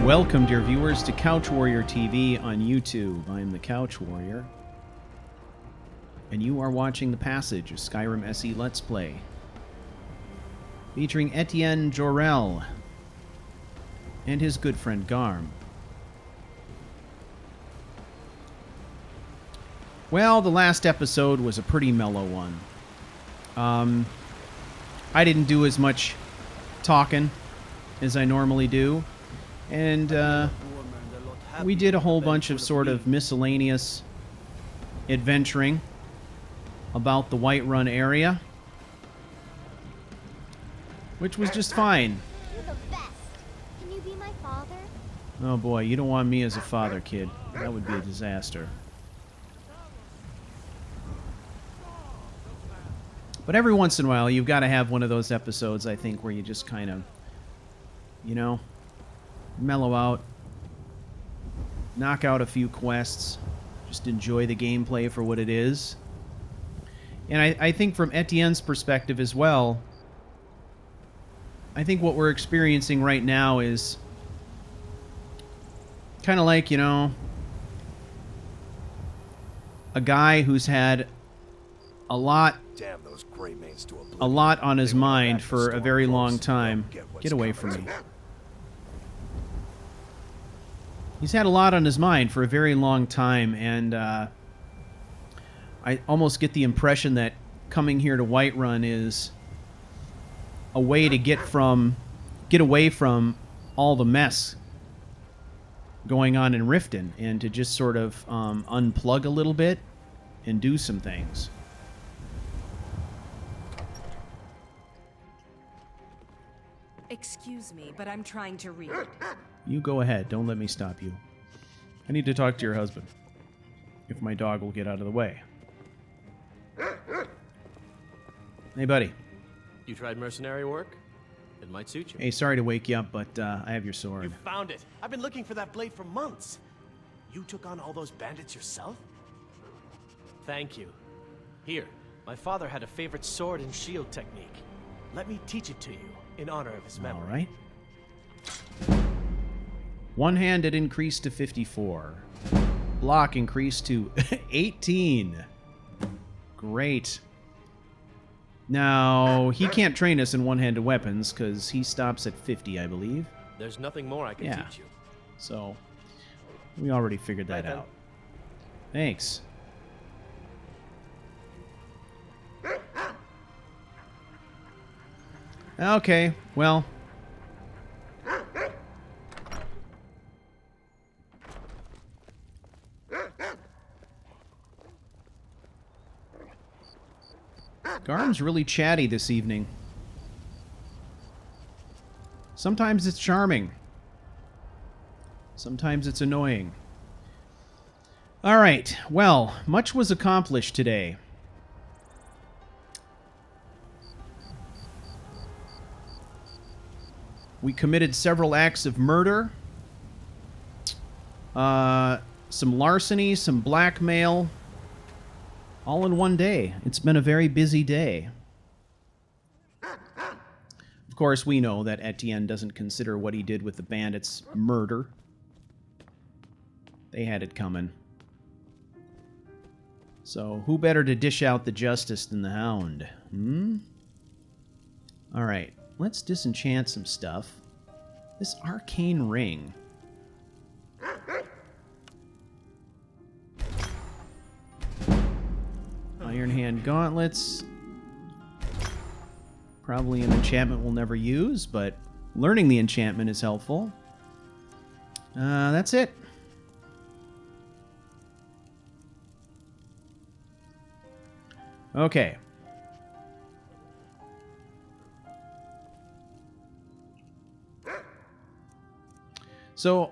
Welcome, dear viewers, to Couch Warrior TV on YouTube. I'm the Couch Warrior, and you are watching The Passage, a Skyrim SE Let's Play, featuring Ettient Jorel and his good friend Garm. Well, the last episode was a pretty mellow one. I didn't do as much talking as I normally do, and we did a whole bunch of sort of miscellaneous adventuring about the Whiterun area, which was just fine. You're the best. Can you be my father? Oh boy, you don't want me as a father, kid. That would be a disaster. But every once in a while, you've got to have one of those episodes, I think, where you just kind of, you know, mellow out, knock out a few quests, just enjoy the gameplay for what it is. And I think from Etienne's perspective as well, I think what we're experiencing right now is kind of like, you know, a guy who's had a lot on his mind for a very long time. Get away from me. He's had a lot on his mind for a very long time, and I almost get the impression that coming here to Whiterun is a way to get away from all the mess going on in Riften, and to just sort of unplug a little bit and do some things. Excuse me, but I'm trying to read. You go ahead. Don't let me stop you. I need to talk to your husband. If my dog will get out of the way. Hey, buddy. You tried mercenary work? It might suit you. Hey, sorry to wake you up, but I have your sword. You found it. I've been looking for that blade for months. You took on all those bandits yourself? Thank you. Here, my father had a favorite sword and shield technique. Let me teach it to you, in honor of his memory. All right. One-handed increased to 54. Block increased to 18. Great. Now, he can't train us in one-handed weapons, because he stops at 50, I believe. There's nothing more I can teach you. So, we already figured that out. Thanks. Okay, well. Garm's really chatty this evening. Sometimes it's charming. Sometimes it's annoying. All right, well, much was accomplished today. We committed several acts of murder, some larceny, some blackmail, all in one day. It's been a very busy day. Of course, we know that Etienne doesn't consider what he did with the bandits murder. They had it coming. So, who better to dish out the justice than the Hound? Alright. Let's disenchant some stuff. This arcane ring. Iron Hand gauntlets. Probably an enchantment we'll never use, but learning the enchantment is helpful. That's it. Okay. So,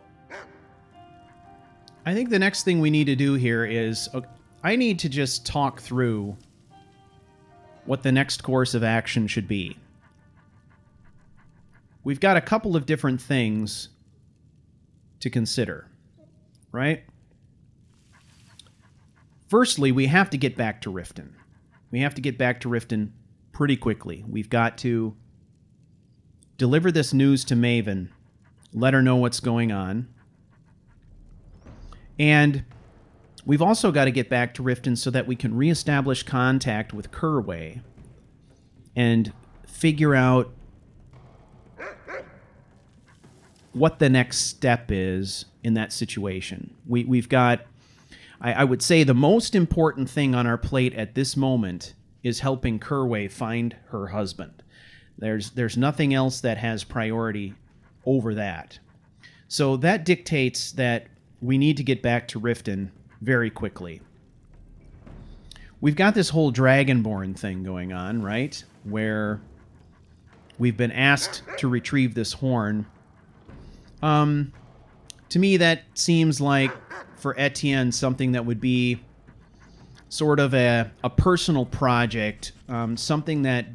I think the next thing we need to do here is, I need to just talk through what the next course of action should be. We've got a couple of different things to consider, right? Firstly, we have to get back to Riften. We have to get back to Riften pretty quickly. We've got to deliver this news to Maven let her know what's going on. And we've also got to get back to Riften so that we can reestablish contact with Kerway and figure out what the next step is in that situation. We've got, I would say, the most important thing on our plate at this moment is helping Kerway find her husband. There's nothing else that has priority over that. So that dictates that we need to get back to Riften very quickly. We've got this whole Dragonborn thing going on, right? Where we've been asked to retrieve this horn. To me, that seems like, for Ettient, something that would be sort of a personal project, something that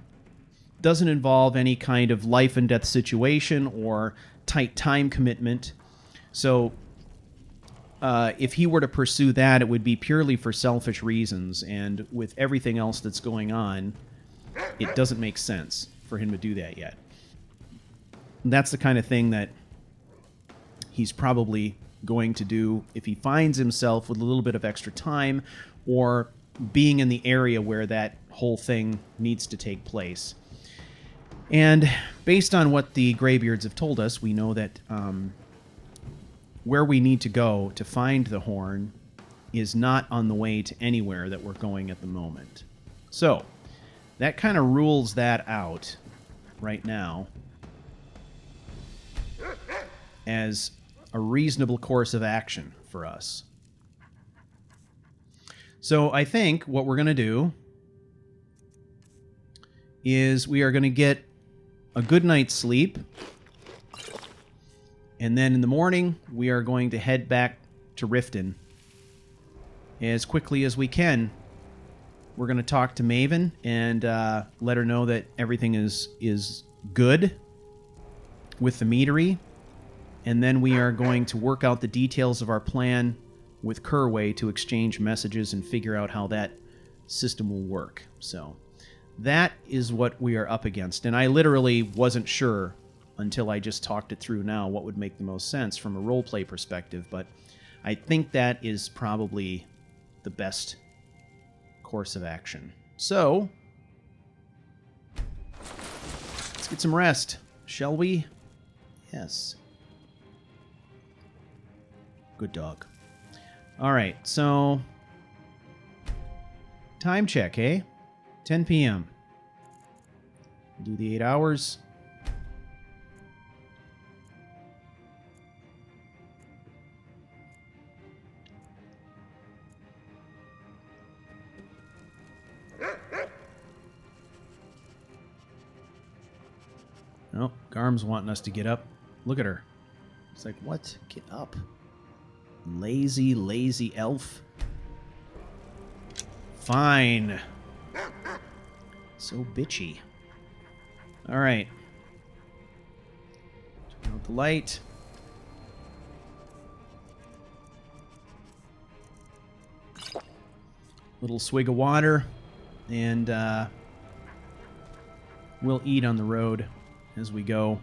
doesn't involve any kind of life and death situation or tight time commitment. So if he were to pursue that, it would be purely for selfish reasons, and with everything else that's going on, it doesn't make sense for him to do that yet. And that's the kind of thing that he's probably going to do if he finds himself with a little bit of extra time or being in the area where that whole thing needs to take place. And based on what the Greybeards have told us, we know that where we need to go to find the horn is not on the way to anywhere that we're going at the moment. So that kind of rules that out right now as a reasonable course of action for us. So I think what we're going to do is we are going to get a good night's sleep, and then in the morning we are going to head back to Riften as quickly as we can. We're going to talk to Maven and let her know that everything is good with the meadery. And then we are going to work out the details of our plan with Kerway to exchange messages and figure out how that system will work. So that is what we are up against. And I literally wasn't sure until I just talked it through now what would make the most sense from a roleplay perspective. But I think that is probably the best course of action. So let's get some rest, shall we? Yes. Good dog. All right, so time check, eh? 10 p.m. Do the 8 hours. Oh, Garm's wanting us to get up. Look at her. It's like, what? Get up. Lazy, lazy elf. Fine. So bitchy. Alright. Turn out the light. Little swig of water. And we'll eat on the road as we go.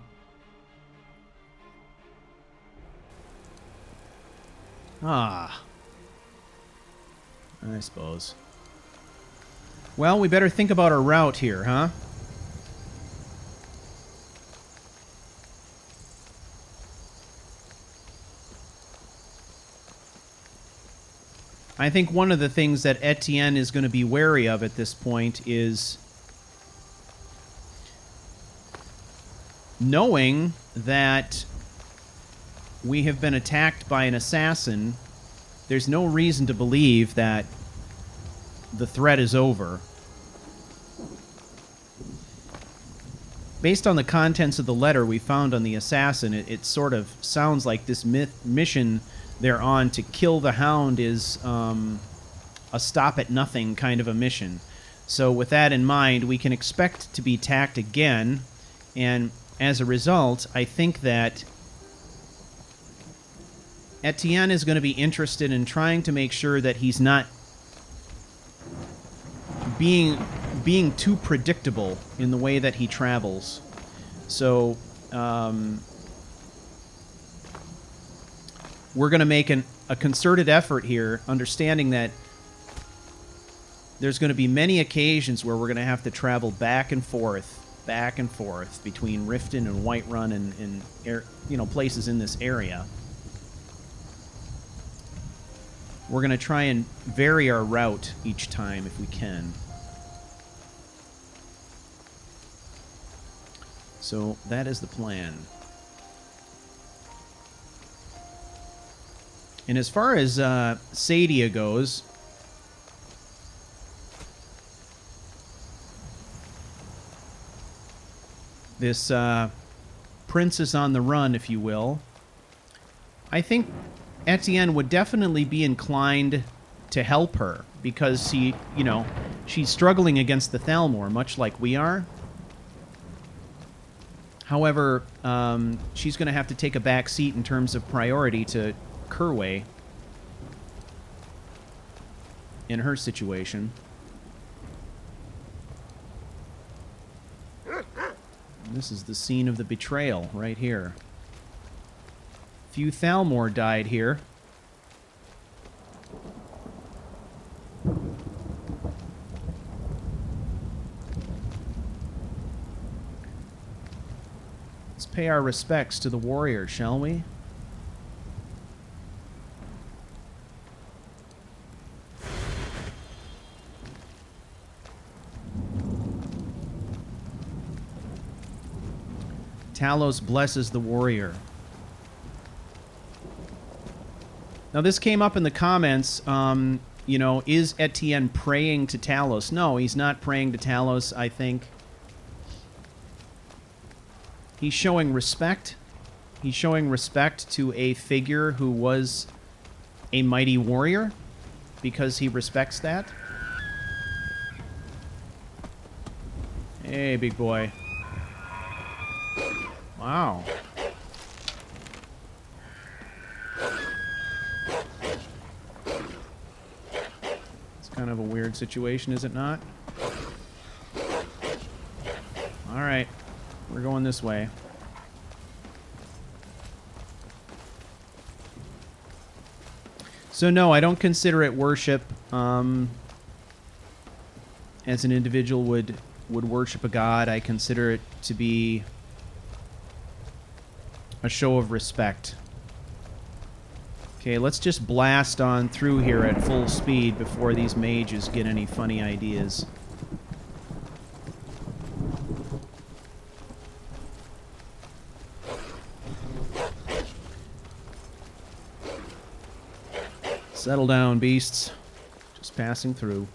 Ah. I suppose. Well, we better think about our route here, huh? I think one of the things that Ettient is going to be wary of at this point is knowing that we have been attacked by an assassin. There's no reason to believe that the threat is over. Based on the contents of the letter we found on the assassin, it sort of sounds like this mission they're on to kill the Hound is a stop-at-nothing kind of a mission. So with that in mind, we can expect to be attacked again, and as a result, I think that Ettient is going to be interested in trying to make sure that he's not being too predictable in the way that he travels. So we're going to make a concerted effort here, understanding that there's going to be many occasions where we're going to have to travel back and forth between Riften and Whiterun and places in this area. We're going to try and vary our route each time if we can. So that is the plan. And as far as Sadia goes, this princess on the run, if you will, I think Etienne would definitely be inclined to help her because she's struggling against the Thalmor, much like we are. However, she's going to have to take a back seat in terms of priority to Kerway in her situation. This is the scene of the betrayal right here. Few Thalmor died here. Let's pay our respects to the warrior, shall we? Talos blesses the warrior. Now, this came up in the comments. Is Etienne praying to Talos? No, he's not praying to Talos, I think. He's showing respect. He's showing respect to a figure who was a mighty warrior because he respects that. Hey, big boy. Wow. It's kind of a weird situation, is it not? All right. We're going this way. So no, I don't consider it worship as an individual would worship a god. I consider it to be a show of respect. Okay, let's just blast on through here at full speed before these mages get any funny ideas. Settle down, beasts. Just passing through.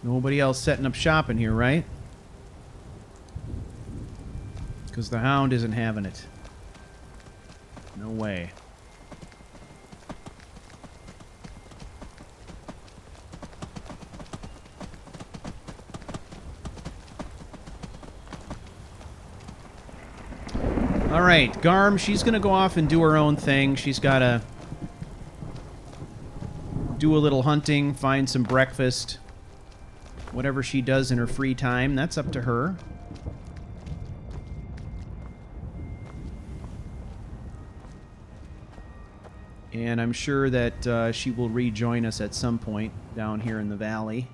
Nobody else setting up shop in here, right? Because the Hound isn't having it. No way. Alright, Garm, she's going to go off and do her own thing. She's got to do a little hunting, find some breakfast. Whatever she does in her free time, that's up to her. And I'm sure that she will rejoin us at some point down here in the valley.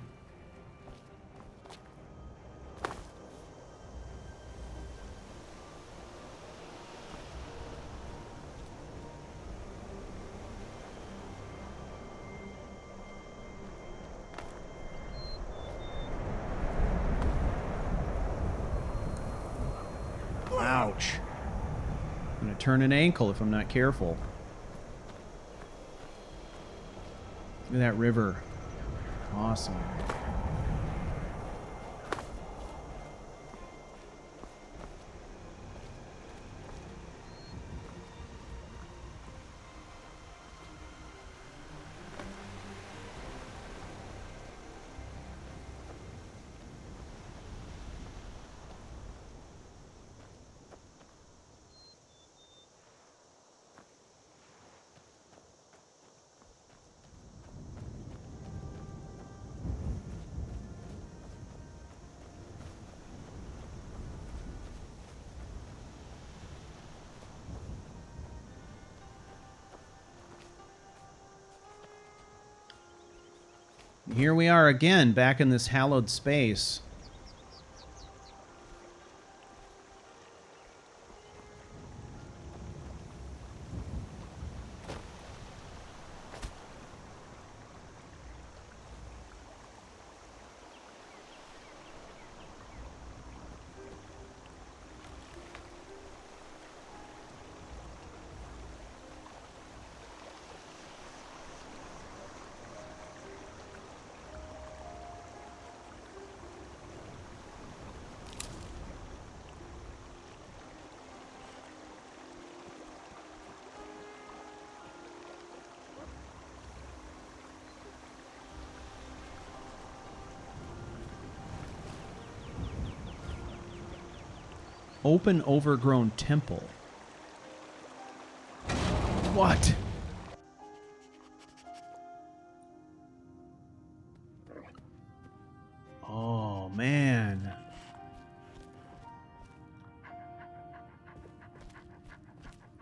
Ouch. I'm going to turn an ankle if I'm not careful. Look at that river. Awesome. Here we are again, back in this hallowed space. Open overgrown temple. What? Oh, man.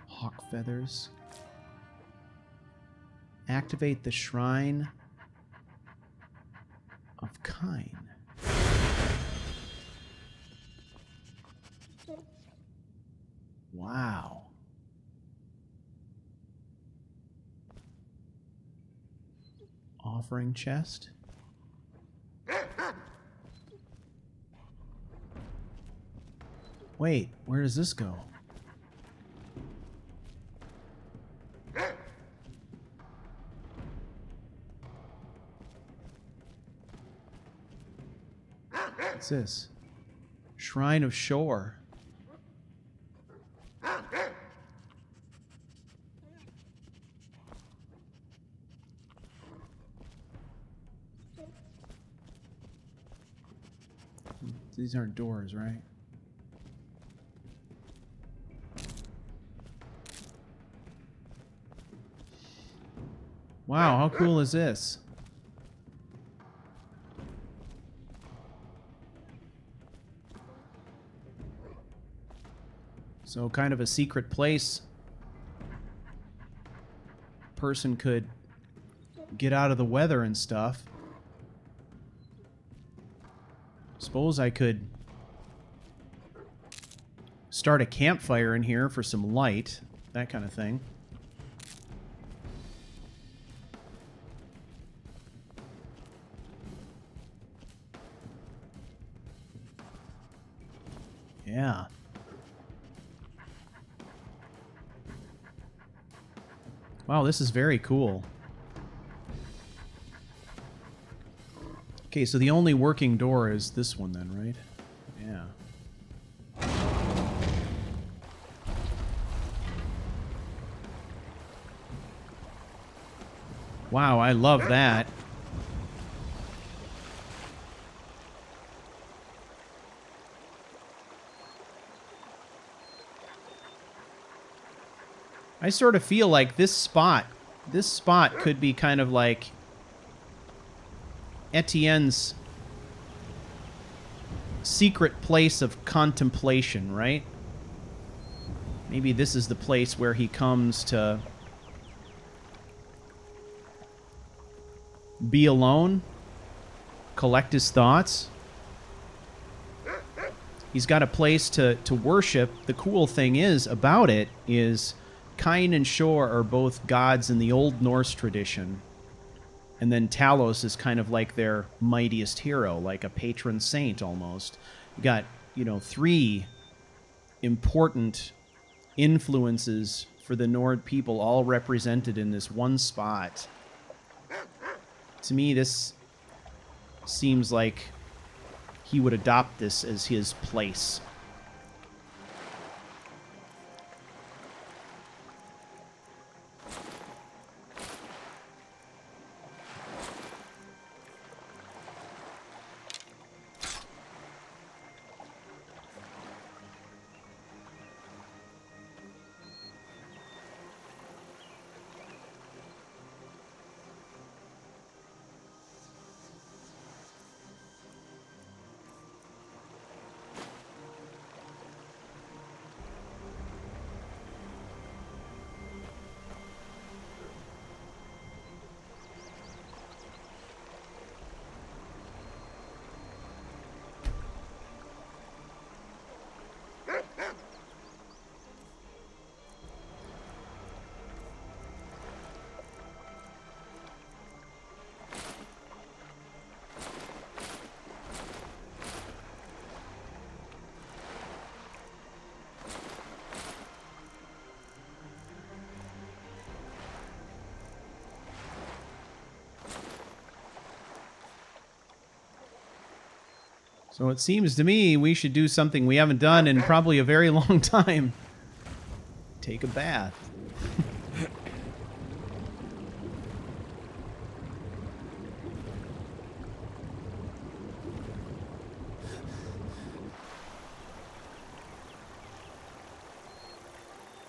Hawk feathers. Activate the Shrine of Kine. Wow. Offering chest. Wait, where does this go? What's this? Shrine of Shore. These aren't doors, right? Wow, how cool is this? So kind of a secret place. Person could get out of the weather and stuff. Suppose I could start a campfire in here for some light, that kind of thing. Yeah. Wow, this is very cool. Okay, so the only working door is this one then, right? Yeah. Wow, I love that. I sort of feel like this spot could be kind of like Etienne's secret place of contemplation, right? Maybe this is the place where he comes to be alone, collect his thoughts. He's got a place to worship. The cool thing is about it is Kine and Shore are both gods in the Old Norse tradition. And then Talos is kind of like their mightiest hero, like a patron saint almost. You got, you know, 3 important influences for the Nord people all represented in this one spot. To me, this seems like he would adopt this as his place. So it seems to me we should do something we haven't done in probably a very long time. Take a bath.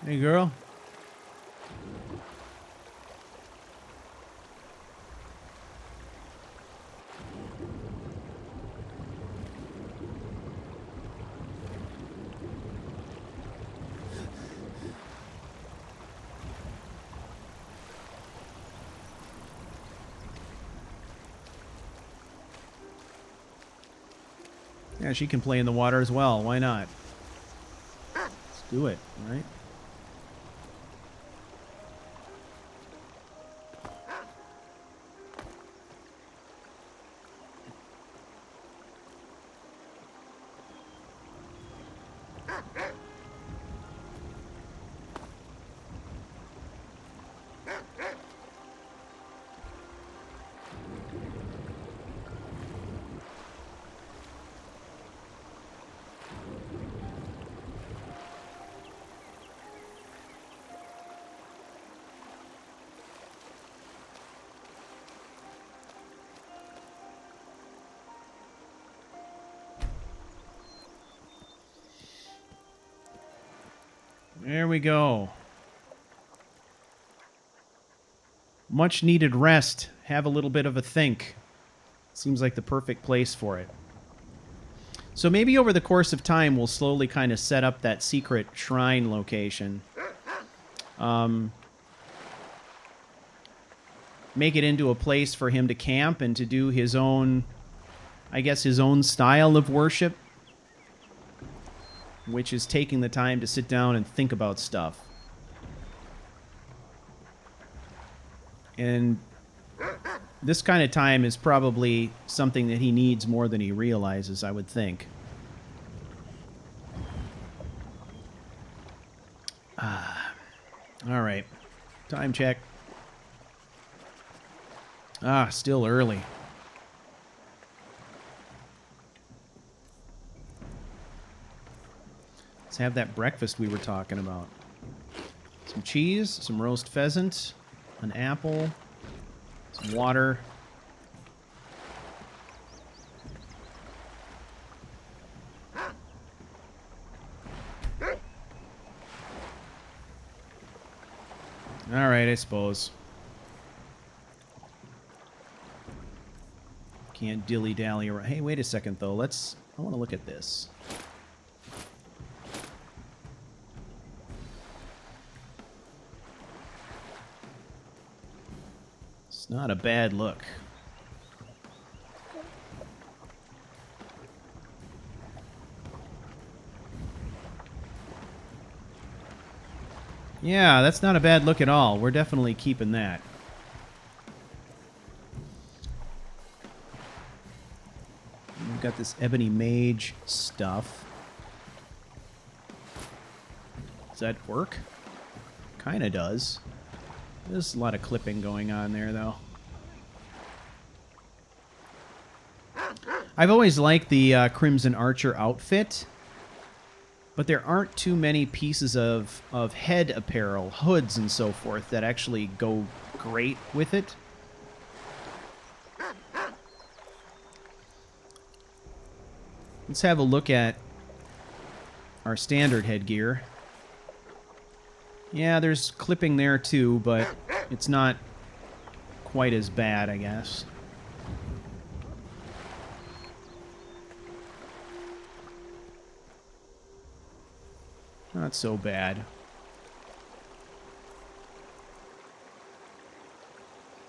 Hey, girl. Yeah, she can play in the water as well. Why not? Let's do it, all right? There we go. Much needed rest. Have a little bit of a think. Seems like the perfect place for it. So maybe over the course of time, we'll slowly kind of set up that secret shrine location. Make it into a place for him to camp and to do his own, I guess, his own style of worship. Which is taking the time to sit down and think about stuff. And this kind of time is probably something that he needs more than he realizes, I would think. All right. Time check. Still early. Let's have that breakfast we were talking about. Some cheese, some roast pheasant, an apple, some water. All right, I suppose. Can't dilly-dally around. Hey, wait a second, though. I want to look at this. It's not a bad look. Yeah, that's not a bad look at all. We're definitely keeping that. We've got this ebony mage stuff. Does that work? Kinda does. There's a lot of clipping going on there, though. I've always liked the Crimson Archer outfit. But there aren't too many pieces of head apparel, hoods and so forth, that actually go great with it. Let's have a look at our standard headgear. Yeah, there's clipping there too, but it's not quite as bad, I guess. Not so bad.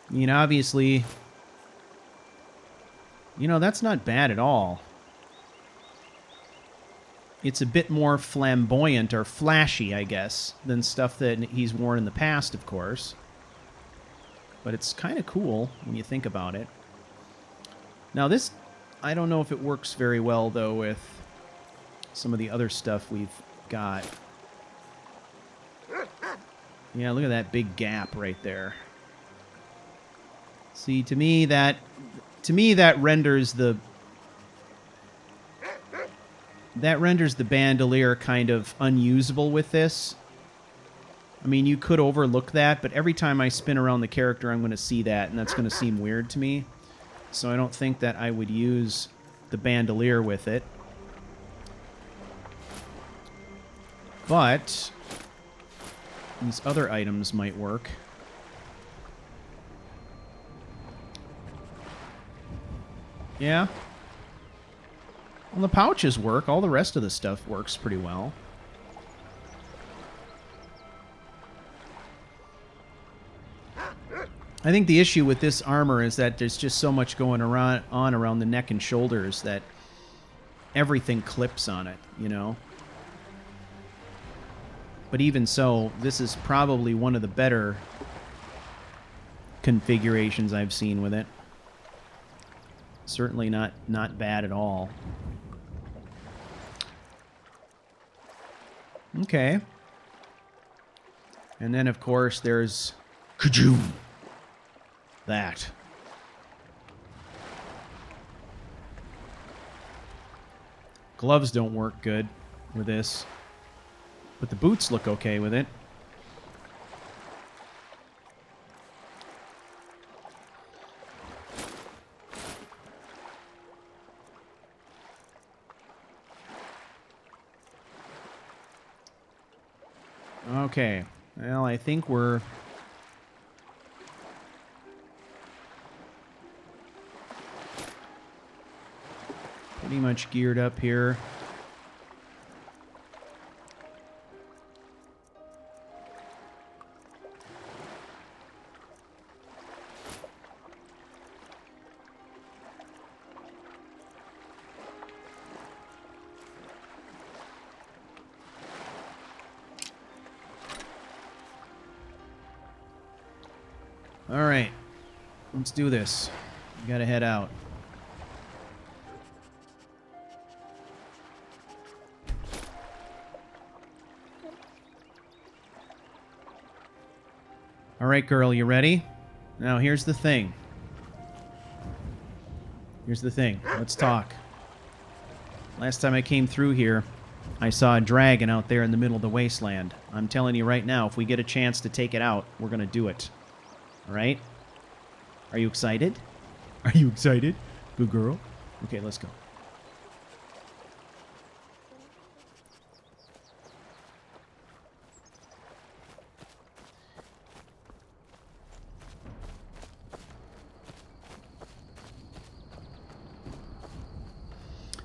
I mean, obviously, you know, that's not bad at all. It's a bit more flamboyant or flashy, I guess, than stuff that he's worn in the past, of course. But it's kind of cool when you think about it. Now this, I don't know if it works very well, though, with some of the other stuff we've got. Yeah, look at that big gap right there. See, to me that renders the that renders the Bandolier kind of unusable with this. I mean, you could overlook that, but every time I spin around the character, I'm going to see that, and that's going to seem weird to me. So I don't think that I would use the Bandolier with it. But these other items might work. Yeah. Well, the pouches work. All the rest of the stuff works pretty well. I think the issue with this armor is that there's just so much going on around the neck and shoulders that everything clips on it, you know? But even so, this is probably one of the better configurations I've seen with it. Certainly not bad at all. Okay. And then, of course, there's Kajoom! That. Gloves don't work good with this, but the boots look okay with it. Okay, well, I think we're pretty much geared up here. All right, let's do this. We gotta head out. All right, girl, you ready? Now, here's the thing. Let's talk. Last time I came through here, I saw a dragon out there in the middle of the wasteland. I'm telling you right now, if we get a chance to take it out, we're gonna do it. All right? Are you excited? Are you excited? Good girl. Okay, let's go.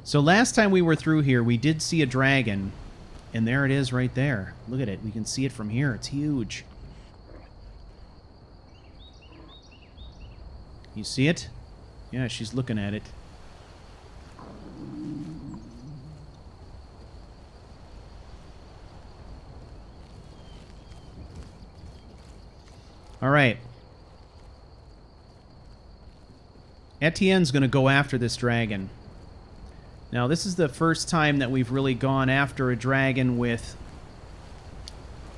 So last time we were through here, we did see a dragon, and there it is right there. Look at it. We can see it from here. It's huge. You see it? Yeah, she's looking at it. All right. Etienne's going to go after this dragon. Now, this is the first time that we've really gone after a dragon with...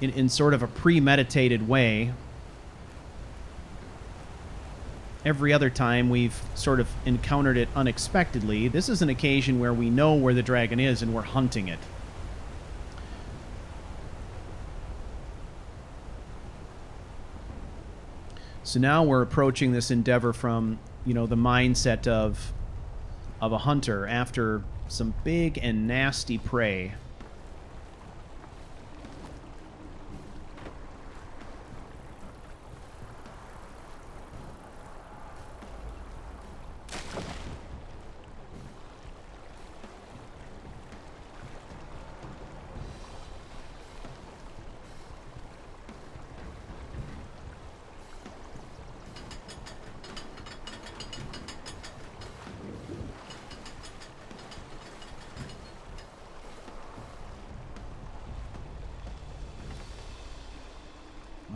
in sort of a premeditated way. Every other time we've sort of encountered it unexpectedly. This is an occasion where we know where the dragon is and we're hunting it. So now we're approaching this endeavor from, you know, the mindset of a hunter after some big and nasty prey.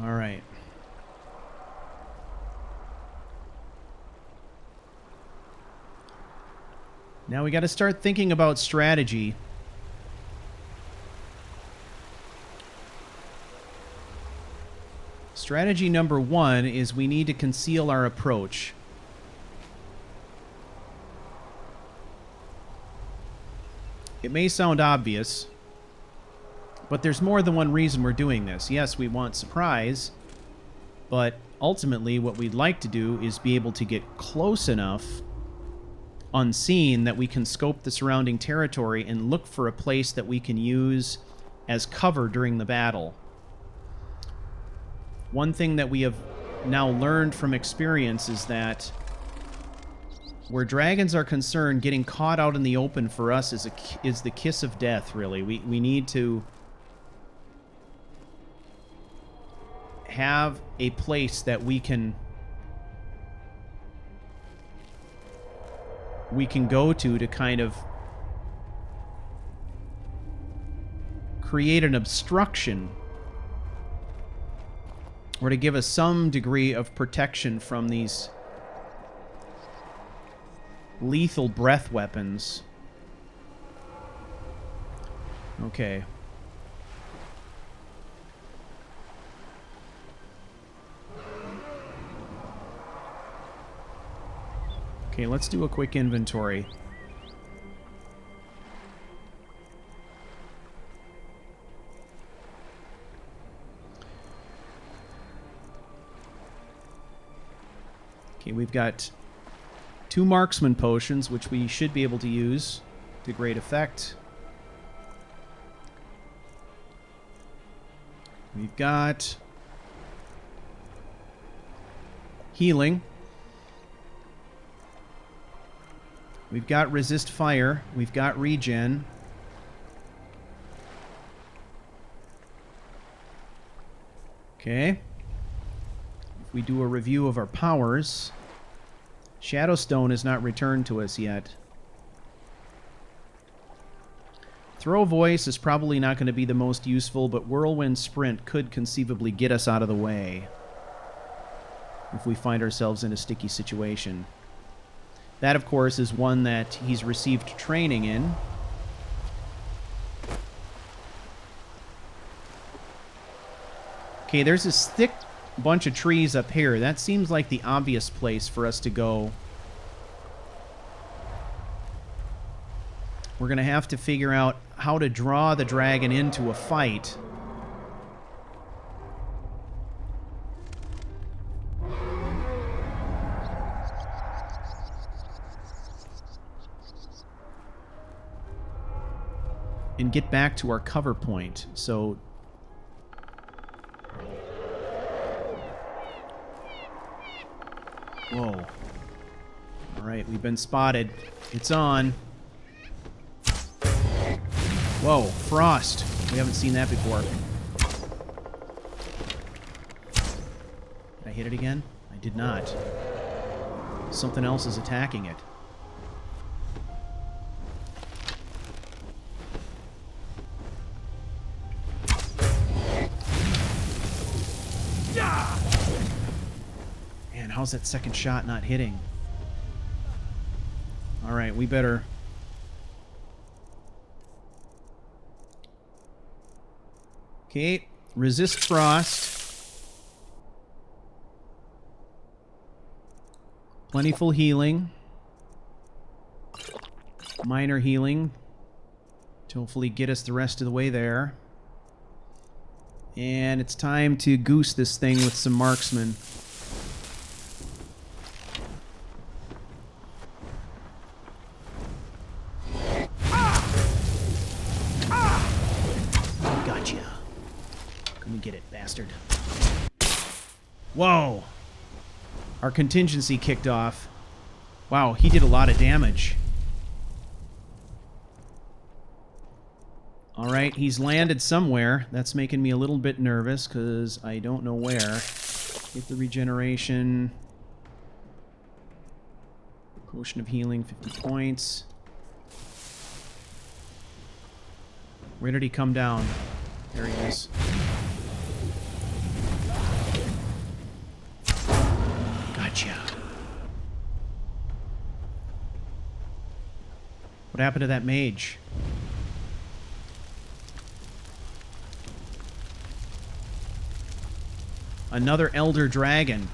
All right. Now we got to start thinking about strategy. Strategy number one is we need to conceal our approach. It may sound obvious, but there's more than one reason we're doing this. Yes, we want surprise, but ultimately what we'd like to do is be able to get close enough unseen that we can scope the surrounding territory and look for a place that we can use as cover during the battle. One thing that we have now learned from experience is that where dragons are concerned, getting caught out in the open for us is the kiss of death, really. We need to have a place that we can go to kind of create an obstruction or to give us some degree of protection from these lethal breath weapons. Okay. Okay, let's do a quick inventory. Okay, we've got 2 marksman potions, which we should be able to use to great effect. We've got healing. We've got resist fire. We've got regen. Okay. If we do a review of our powers, Shadowstone has not returned to us yet. Throw Voice is probably not going to be the most useful, but Whirlwind Sprint could conceivably get us out of the way if we find ourselves in a sticky situation. That, of course, is one that he's received training in. Okay, there's this thick bunch of trees up here. That seems like the obvious place for us to go. We're going to have to figure out how to draw the dragon into a fight. And get back to our cover point. So whoa. Alright, we've been spotted. It's on. Whoa, frost. We haven't seen that before. Did I hit it again? I did not. Something else is attacking it. Man, how's that second shot not hitting? Alright, we better... Okay, resist frost. Plentiful healing. Minor healing to hopefully get us the rest of the way there. And it's time to goose this thing with some marksmen. Gotcha. Come and get it, bastard. Whoa! Our contingency kicked off. Wow, he did a lot of damage. Alright, he's landed somewhere. That's making me a little bit nervous, because I don't know where. Get the regeneration. Potion of healing, 50 points. Where did he come down? There he is. Gotcha. What happened to that mage? Another Elder Dragon.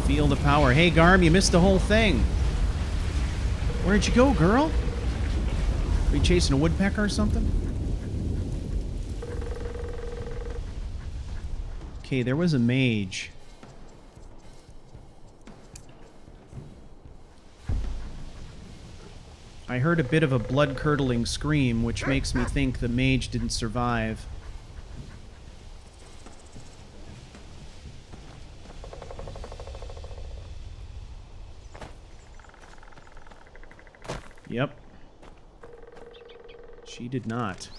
Feel the power. Hey, Garm, you missed the whole thing. Where'd you go, girl? Are you chasing a woodpecker or something? Okay, there was a mage. I heard a bit of a blood-curdling scream, which makes me think the mage didn't survive. Yep. She did not.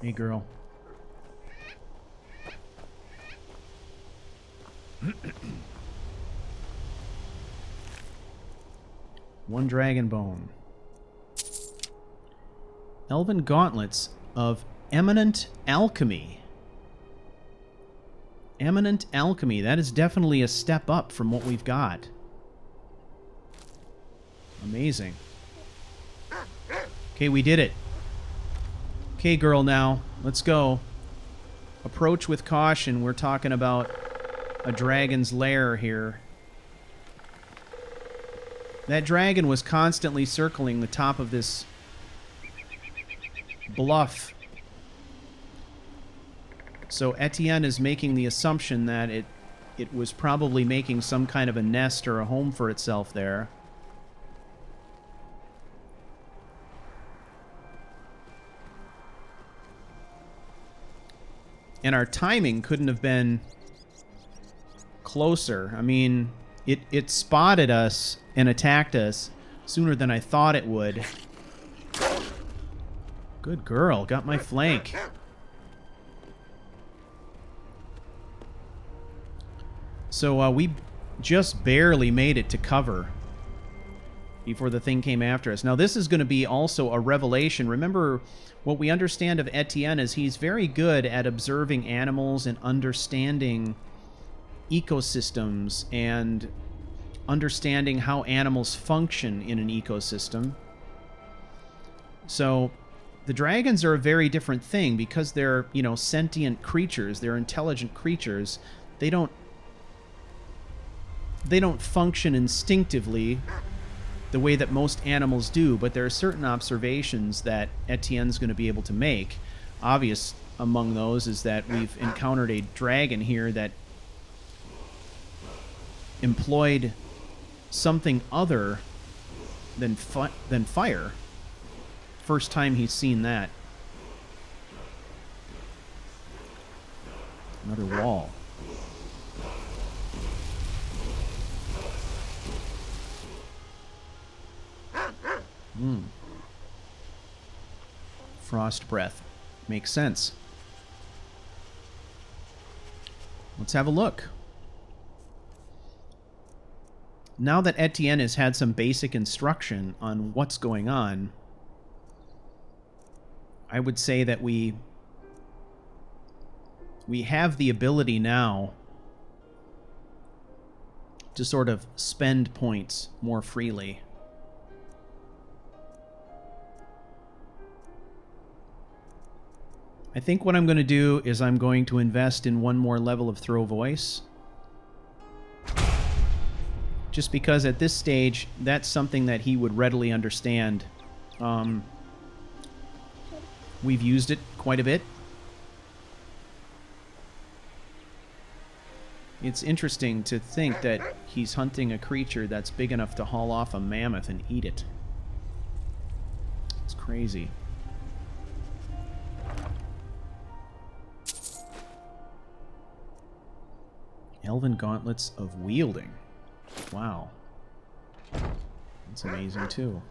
Hey, girl. One dragon bone. Elven gauntlets of eminent alchemy. Eminent alchemy. That is definitely a step up from what we've got. Amazing. Okay, we did it. Okay, girl, now. Let's go. Approach with caution. We're talking about a dragon's lair here. That dragon was constantly circling the top of this bluff. So Ettient is making the assumption that it was probably making some kind of a nest or a home for itself there. And our timing couldn't have been closer. I mean, it spotted us and attacked us sooner than I thought it would. Good girl, got my flank. So we just barely made it to cover before the thing came after us. Now this is going to be also a revelation. Remember, what we understand of Ettient is he's very good at observing animals and understanding ecosystems and understanding how animals function in an ecosystem. So the dragons are a very different thing because they're, you know, sentient creatures. They're intelligent creatures. They don't function instinctively the way that most animals do, but there are certain observations that Etienne's going to be able to make. Obvious among those is that we've encountered a dragon here that employed something other than fire. First time he's seen that. Another wall. Frost breath. Makes sense. Let's have a look. Now that Ettient has had some basic instruction on what's going on, I would say that we have the ability now to sort of spend points more freely. I think what I'm going to do is I'm going to invest in one more level of throw voice. Just because at this stage, that's something that he would readily understand. We've used it quite a bit. It's interesting to think that he's hunting a creature that's big enough to haul off a mammoth and eat it. It's crazy. Elven gauntlets of wielding. Wow. That's amazing too.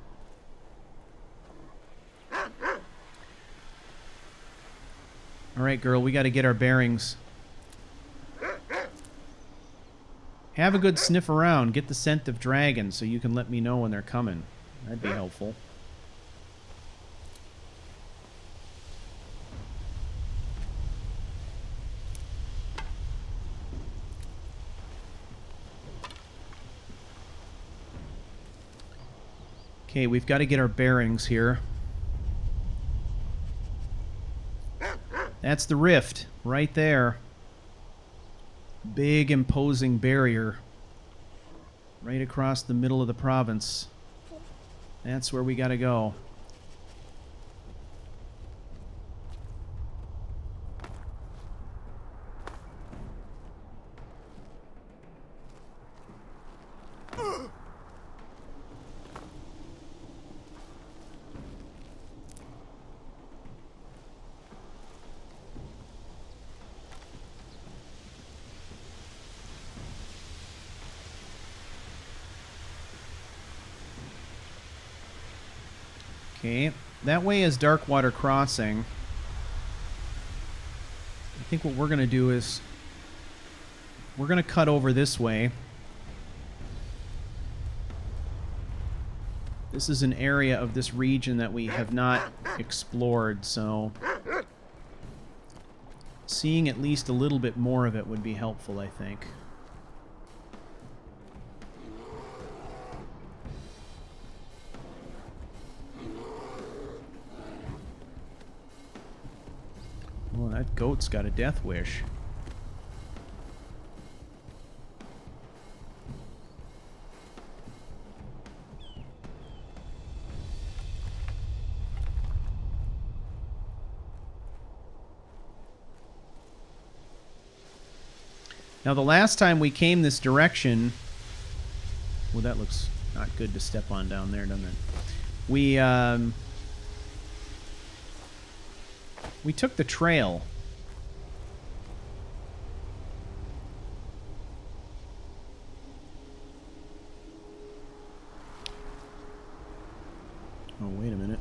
Alright, girl, we gotta get our bearings. Have a good sniff around. Get the scent of dragons so you can let me know when they're coming. That'd be helpful. Okay, we've got to get our bearings here. That's the rift, right there. Big, imposing barrier. Right across the middle of the province. That's where we gotta go. Okay, that way is Darkwater Crossing. I think what we're going to do is we're going to cut over this way. This is an area of this region that we have not explored, so seeing at least a little bit more of it would be helpful, I think. Oh, that goat's got a death wish. Now, the last time we came this direction... Well, that looks not good to step on down there, doesn't it? We took the trail. Oh, wait a minute.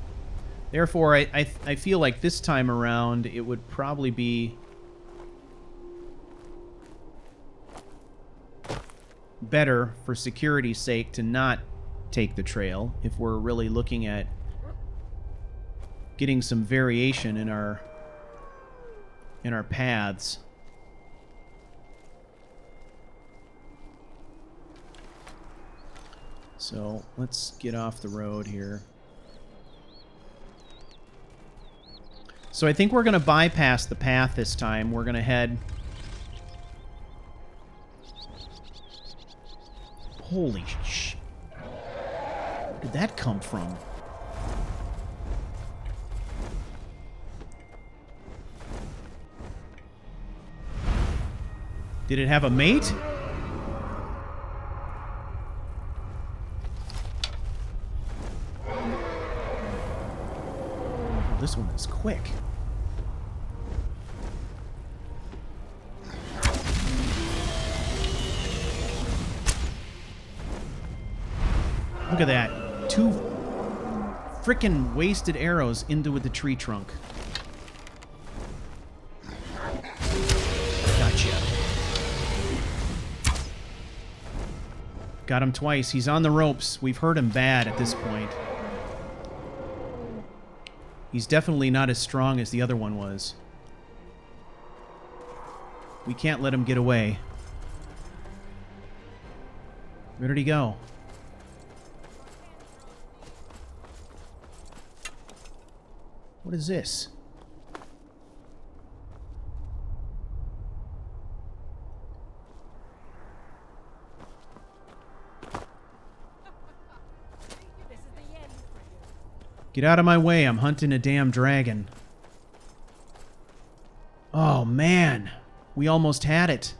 Therefore, I feel like this time around it would probably be better for security's sake to not take the trail if we're really looking at getting some variation in our paths. So let's get off the road here. So I think we're going to bypass the path this time. We're going to head... Holy sh... Where did that come from? Did it have a mate? Oh, this one is quick. Look at that. 2 frickin' wasted arrows into the tree trunk. Gotcha. Got him twice. He's on the ropes. We've hurt him bad at this point. He's definitely not as strong as the other one was. We can't let him get away. Where did he go? What is this? Get out of my way, I'm hunting a damn dragon. Oh, man. We almost had it.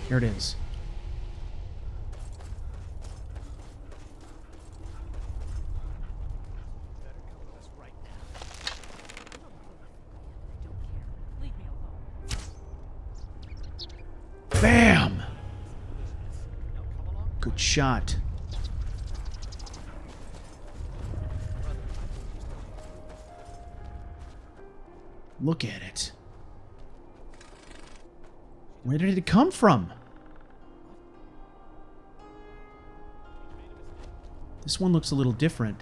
Here it is. Bam! Good shot. Look at it. Where did it come from? This one looks a little different.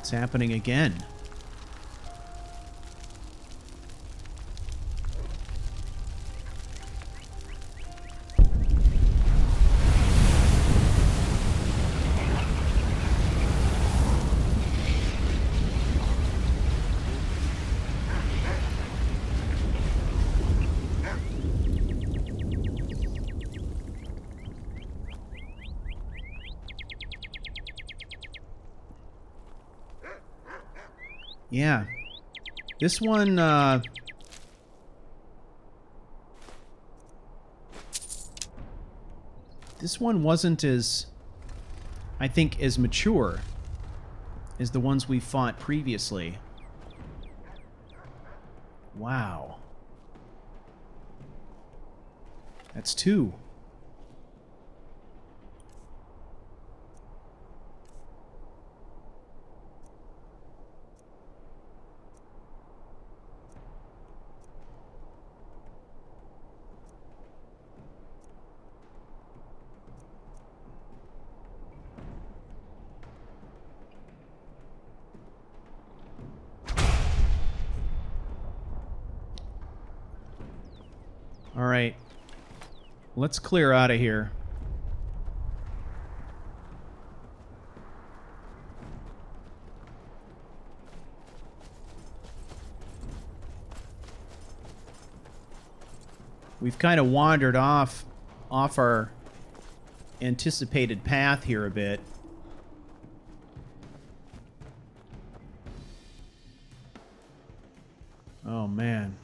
It's happening again. Yeah. This one, this one wasn't as, I think, as mature as the ones we fought previously. Wow. That's 2. All right. Let's clear out of here. We've kind of wandered off our anticipated path here a bit. Oh, man.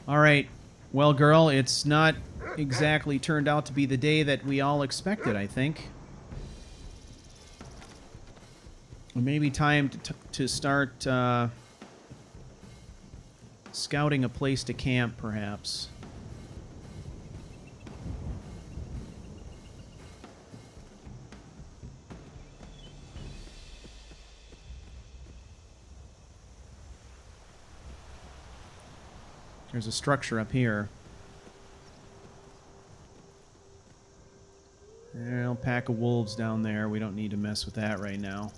All right. Well, girl, it's not exactly turned out to be the day that we all expected, I think. Maybe time to start scouting a place to camp, perhaps. There's a structure up here. There's a pack of wolves down there. We don't need to mess with that right now.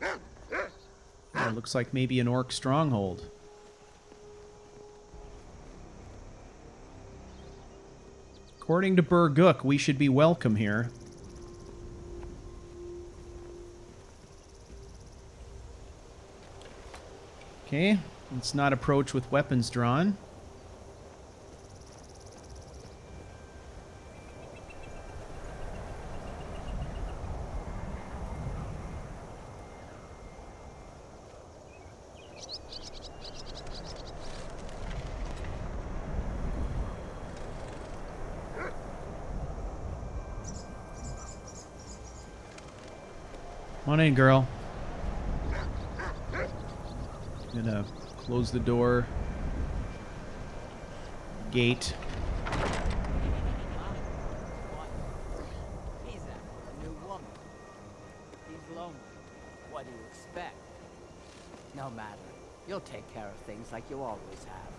Oh, looks like maybe an orc stronghold. According to Burguk, we should be welcome here. Okay, let's not approach with weapons drawn. Come on in, girl. Gonna close the door. Gate. He's a new woman. He's lonely. What do you expect? No matter. You'll take care of things like you always have.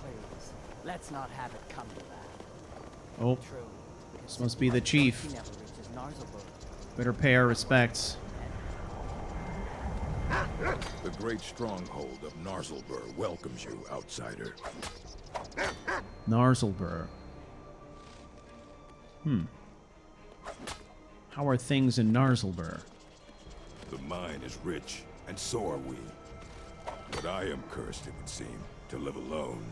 Please, let's not have it come to that. Oh, True. this must be the chief. He never reaches Narzabur. Better pay our respects. The great stronghold of Narzabur welcomes you, outsider. Narzabur. How are things in Narzabur? The mine is rich, and so are we. But I am cursed, it would seem, to live alone.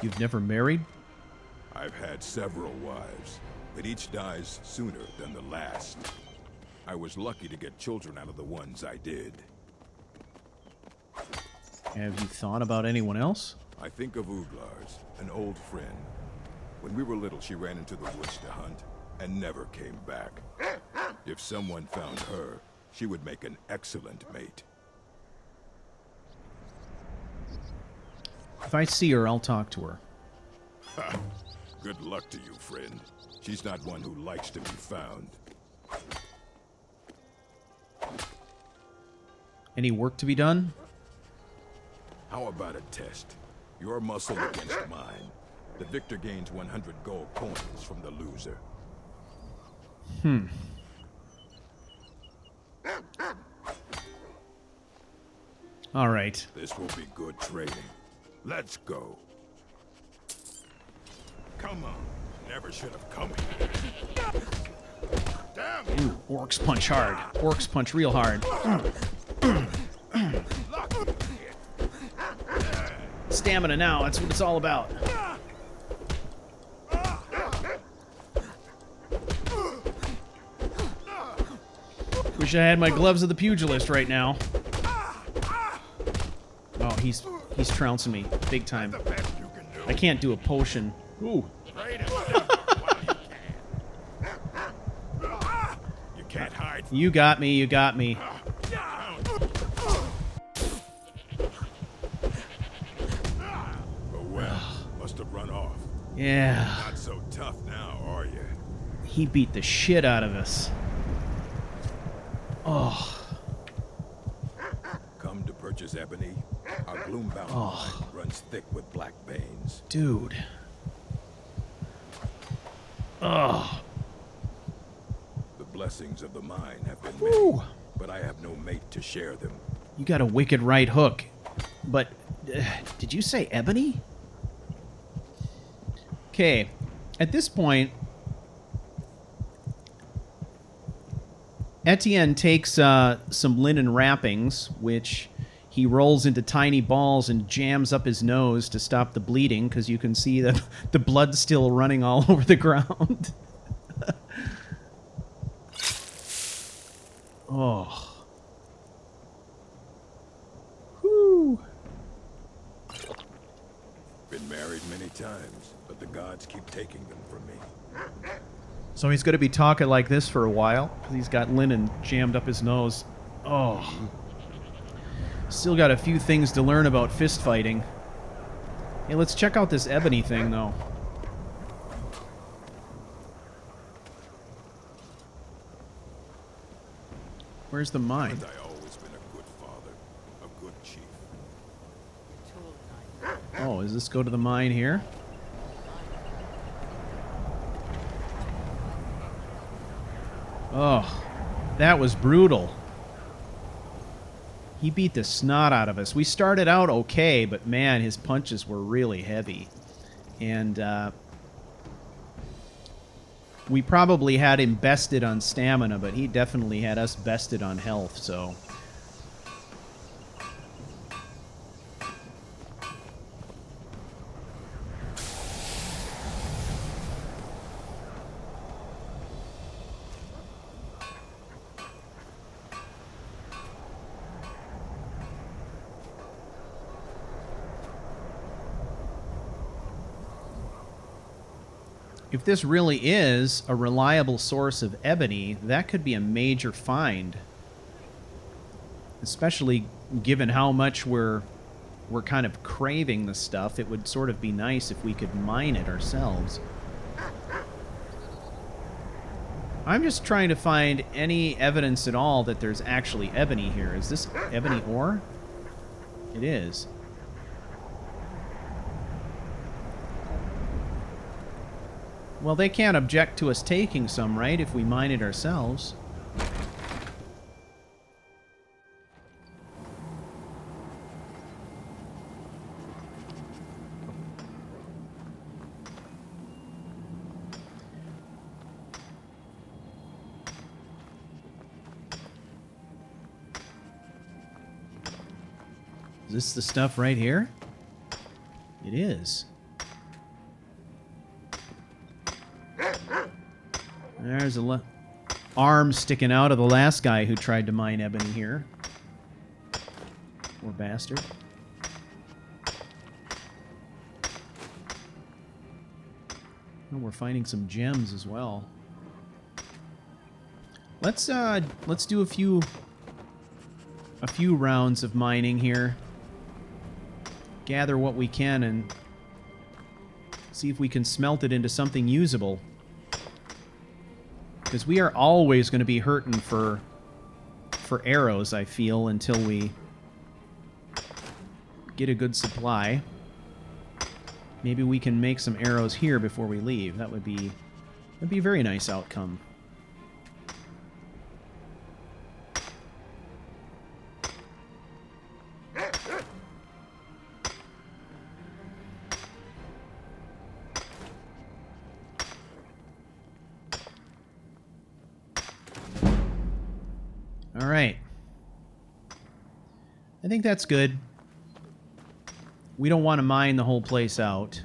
You've never married? I've had several wives, but each dies sooner than the last. I was lucky to get children out of the ones I did. Have you thought about anyone else? I think of Uglars, an old friend. When we were little, she ran into the woods to hunt, and never came back. If someone found her, she would make an excellent mate. If I see her, I'll talk to her. Good luck to you, friend. She's not one who likes to be found. Any work to be done? How about a test? Your muscle against mine. The victor gains 100 gold coins from the loser. All right. This will be good training. Let's go. Come on. Never should have come here. Damn you! Ooh, orcs punch hard. Orcs punch real hard. Stamina now, that's what it's all about. Wish I had my gloves of the pugilist right now. Oh, he's trouncing me big time. The best you can do. I can't do a potion. Ooh. Train and step while you can. You can't hide. You got me, you got me. Oh well, must have run off. Yeah. Not so tough now, are you? He beat the shit out of us. Oh. Come to purchase ebony. Our gloom-bound mine runs thick with black veins. Dude. Oh. The blessings of the mine have been Woo. many, but I have no mate to share them. You got a wicked right hook. But, did you say ebony? Okay. At this point, Etienne takes some linen wrappings, which he rolls into tiny balls and jams up his nose to stop the bleeding, because you can see that the blood's still running all over the ground. Oh. Whew. Been married many times, but the gods keep taking them from me. So he's going to be talking like this for a while, because he's got linen jammed up his nose. Oh. Still got a few things to learn about fist fighting. Hey, let's check out this ebony thing, though. Where's the mine? Haven't I always been a good father, a good chief? Oh, does this go to the mine here? Oh, that was brutal. He beat the snot out of us. We started out okay, but man, his punches were really heavy. And we probably had him bested on stamina, but he definitely had us bested on health, so... If this really is a reliable source of ebony, that could be a major find. Especially given how much we're kind of craving the stuff, it would sort of be nice if we could mine it ourselves. I'm just trying to find any evidence at all that there's actually ebony here. Is this ebony ore? It is. Well, they can't object to us taking some, right, if we mine it ourselves. Is this the stuff right here? It is. There's a arm sticking out of the last guy who tried to mine ebony here. Poor bastard. Oh, we're finding some gems as well. Let's do a few rounds of mining here. Gather what we can and See if we can smelt it into something usable. Because we are always going to be hurting for arrows, I feel, until we get a good supply. Maybe we can make some arrows here before we leave. That'd be a very nice outcome. All right. I think that's good. We don't want to mine the whole place out.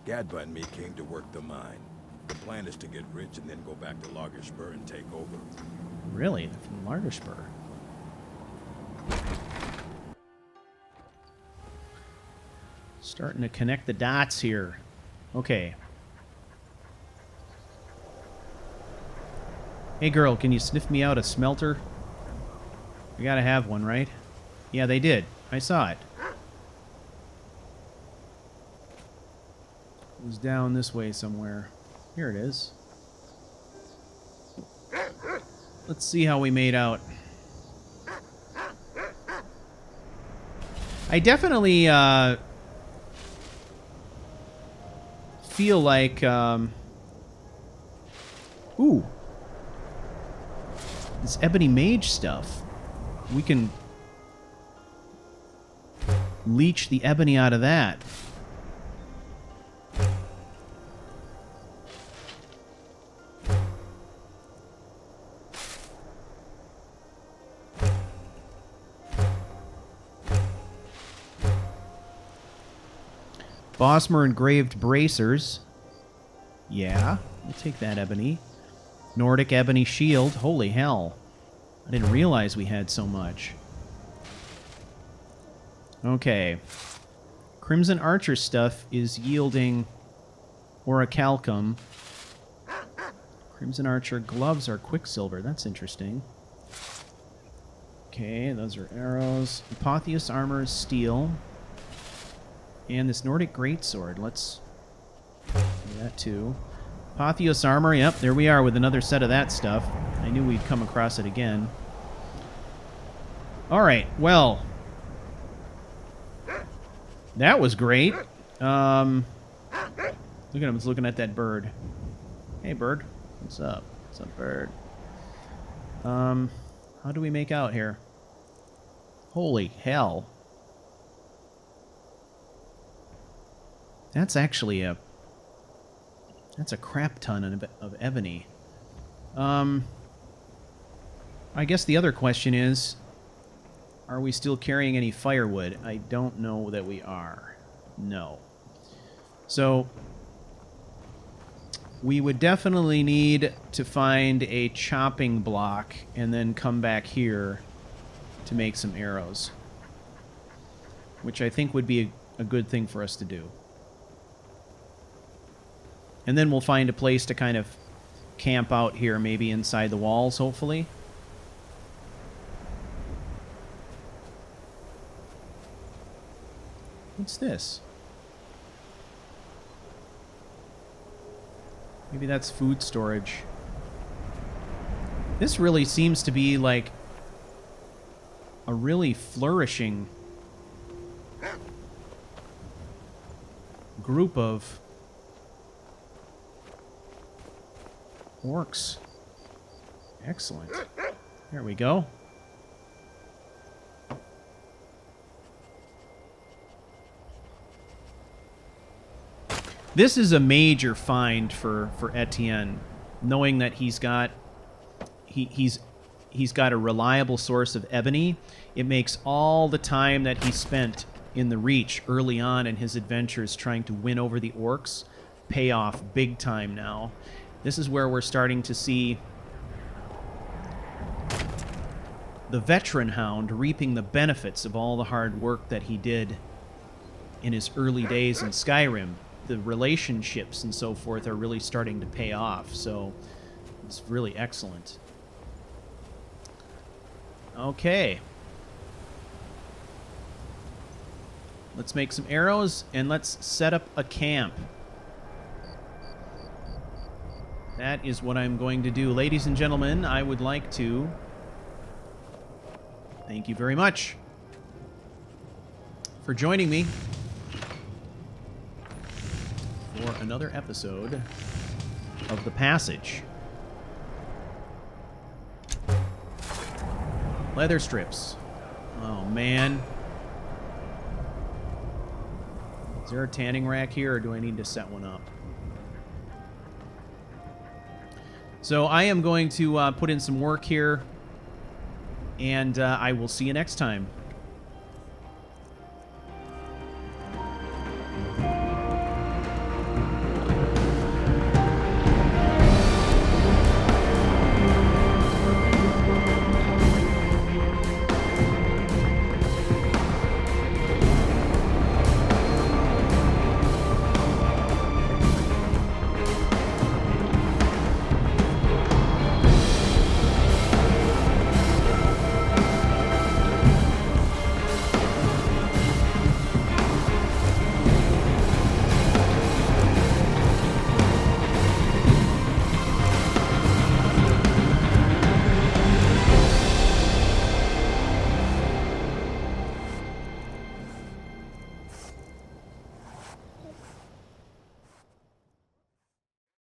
Gadba and me came to work the mine. The plan is to get rich and then go back to Lagerspur and take over. Really? They're from Lagerspur. Starting to connect the dots here. Okay. Hey girl, can you sniff me out a smelter? We gotta have one, right? Yeah, they did. I saw it. It was down this way somewhere. Here it is. Let's see how we made out. I definitely feel like ooh, this ebony mage stuff. We can leech the ebony out of that. Bosmer engraved bracers. Yeah, we'll take that ebony. Nordic ebony shield. Holy hell. I didn't realize we had so much. Okay. Crimson Archer stuff is yielding orichalcum. Crimson Archer gloves are quicksilver. That's interesting. Okay, those are arrows. Imperious Armors steel. And this Nordic Greatsword. Let's do that too. Imperious Armor. Yep, there we are with another set of that stuff. I knew we'd come across it again. Alright, well. That was great. Look at him, he's looking at that bird. Hey, bird. What's up? What's up, bird? How do we make out here? Holy hell. That's actually that's a crap ton of ebony. I guess the other question is, are we still carrying any firewood? I don't know that we are. No. So, we would definitely need to find a chopping block and then come back here to make some arrows. Which I think would be a good thing for us to do. And then we'll find a place to kind of camp out here, maybe inside the walls, hopefully. What's this? Maybe that's food storage. This really seems to be like a really flourishing group of orcs. Excellent. There we go. This is a major find for Ettient, knowing that he's got a reliable source of ebony. It makes all the time that he spent in the Reach early on in his adventures trying to win over the orcs pay off big time now. This is where we're starting to see the veteran hound reaping the benefits of all the hard work that he did in his early days in Skyrim. The relationships and so forth are really starting to pay off, so it's really excellent. Okay. Let's make some arrows, and let's set up a camp. That is what I'm going to do. Ladies and gentlemen, I would like to thank you very much for joining me for another episode of The Passage. Leather strips. Oh, man. Is there a tanning rack here, or do I need to set one up? So I am going to put in some work here, and I will see you next time.